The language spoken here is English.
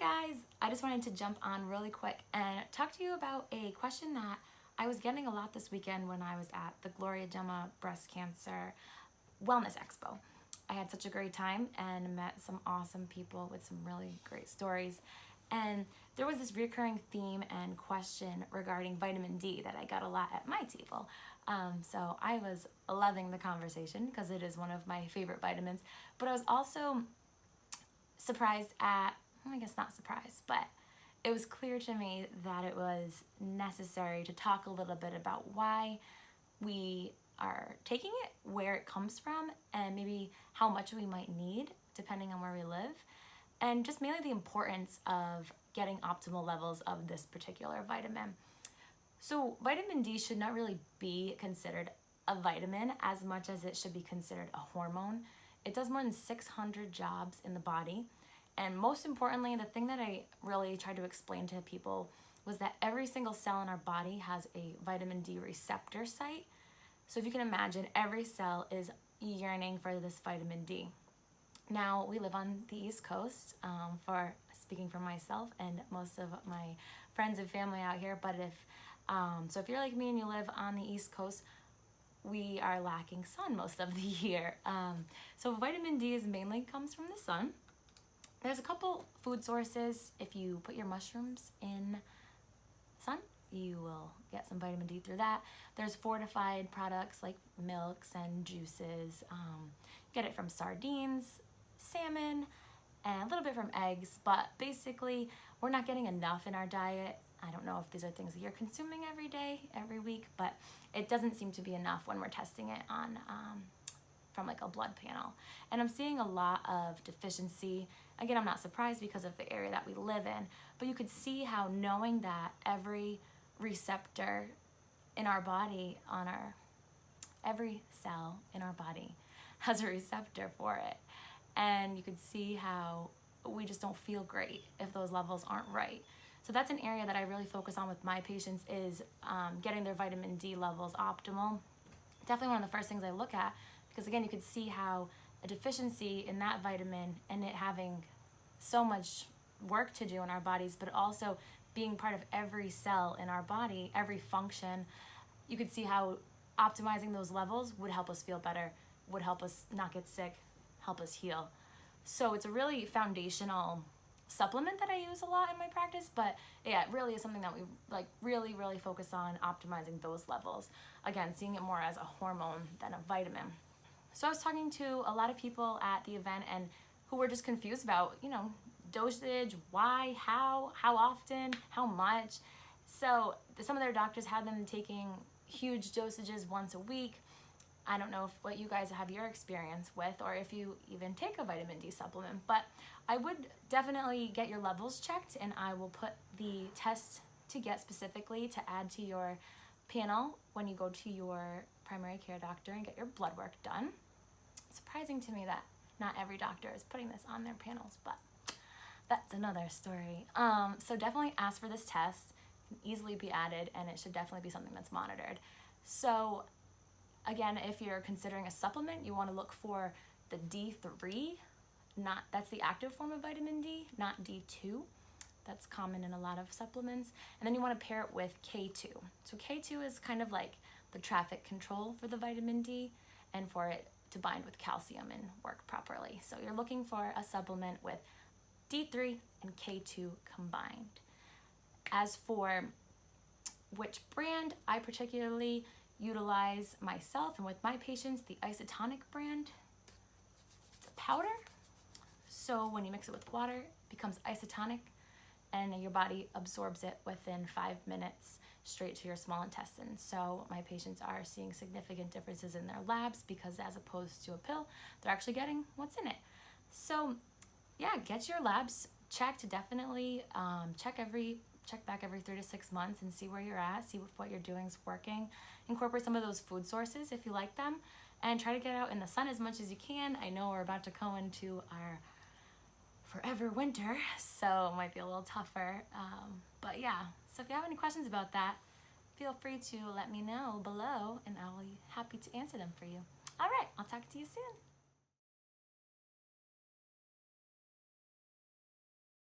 guys, I just wanted to jump on really quick and talk to you about a question that I was getting a lot this weekend when I was at the Gloria Gemma Breast Cancer Wellness Expo. I had such a great time and met some awesome people with some really great stories. And there was this recurring theme and question regarding vitamin D that I got a lot at my table. So I was loving the conversation because it is one of my favorite vitamins, but I was also surprised at, I guess not surprised, but it was clear to me that it was necessary to talk a little bit about why we are taking it, where it comes from, and maybe how much we might need depending on where we live, and just mainly the importance of getting optimal levels of this particular vitamin. So vitamin D should not really be considered a vitamin as much as it should be considered a hormone. It does more than 600 jobs in the body. And most importantly, the thing that I really tried to explain to people was that every single cell in our body has a vitamin D receptor site. So if you can imagine, every cell is yearning for this vitamin D. Now, we live on the East Coast, speaking for myself and most of my friends and family out here, but if you're like me and you live on the East Coast, we are lacking sun most of the year. So vitamin D mainly comes from the sun. There's a couple food sources. If you put your mushrooms in sun, you will get some vitamin D through that. There's fortified products like milks and juices. Get it from sardines, salmon, and a little bit from eggs, but basically we're not getting enough in our diet. I don't know if these are things that you're consuming every day, every week, but it doesn't seem to be enough when we're testing it on from like a blood panel. And I'm seeing a lot of deficiency. Again, I'm not surprised because of the area that we live in, but you could see how knowing that every receptor in our body, every cell in our body has a receptor for it. And you could see how we just don't feel great if those levels aren't right. So that's an area that I really focus on with my patients is getting their vitamin D levels optimal. Definitely one of the first things I look at, because again, you could see how a deficiency in that vitamin and it having so much work to do in our bodies, but also being part of every cell in our body, every function, you could see how optimizing those levels would help us feel better, would help us not get sick, help us heal. So it's a really foundational supplement that I use a lot in my practice, but yeah, it really is something that we really focus on optimizing those levels. Again, seeing it more as a hormone than a vitamin. So I was talking to a lot of people at the event and who were just confused about, dosage, why, how often, how much. So some of their doctors had them taking huge dosages once a week. I don't know what you guys have your experience with or if you even take a vitamin D supplement, but I would definitely get your levels checked and I will put the test to get specifically to add to your panel when you go to your primary care doctor and get your blood work done. It's surprising to me that not every doctor is putting this on their panels, but that's another story. So definitely ask for this test. It can easily be added and it should definitely be something that's monitored. So again, if you're considering a supplement, you want to look for the D3, that's the active form of vitamin D, not D2. That's common in a lot of supplements. And then you want to pair it with K2. So K2 is kind of like the traffic control for the vitamin D and for it to bind with calcium and work properly. So you're looking for a supplement with D3 and K2 combined. As for which brand, I particularly utilize myself and with my patients, the Isotonic brand. It's a powder. So when you mix it with water, it becomes isotonic and your body absorbs it within 5 minutes straight to your small intestine. So my patients are seeing significant differences in their labs because as opposed to a pill, they're actually getting what's in it. So yeah, get your labs checked. Definitely check back every 3 to 6 months and see where you're at, see if what you're doing is working. Incorporate some of those food sources if you like them and try to get out in the sun as much as you can. I know we're about to go into our forever winter, so it might be a little tougher, but yeah. So if you have any questions about that, feel free to let me know below and I'll be happy to answer them for you. All right, I'll talk to you soon.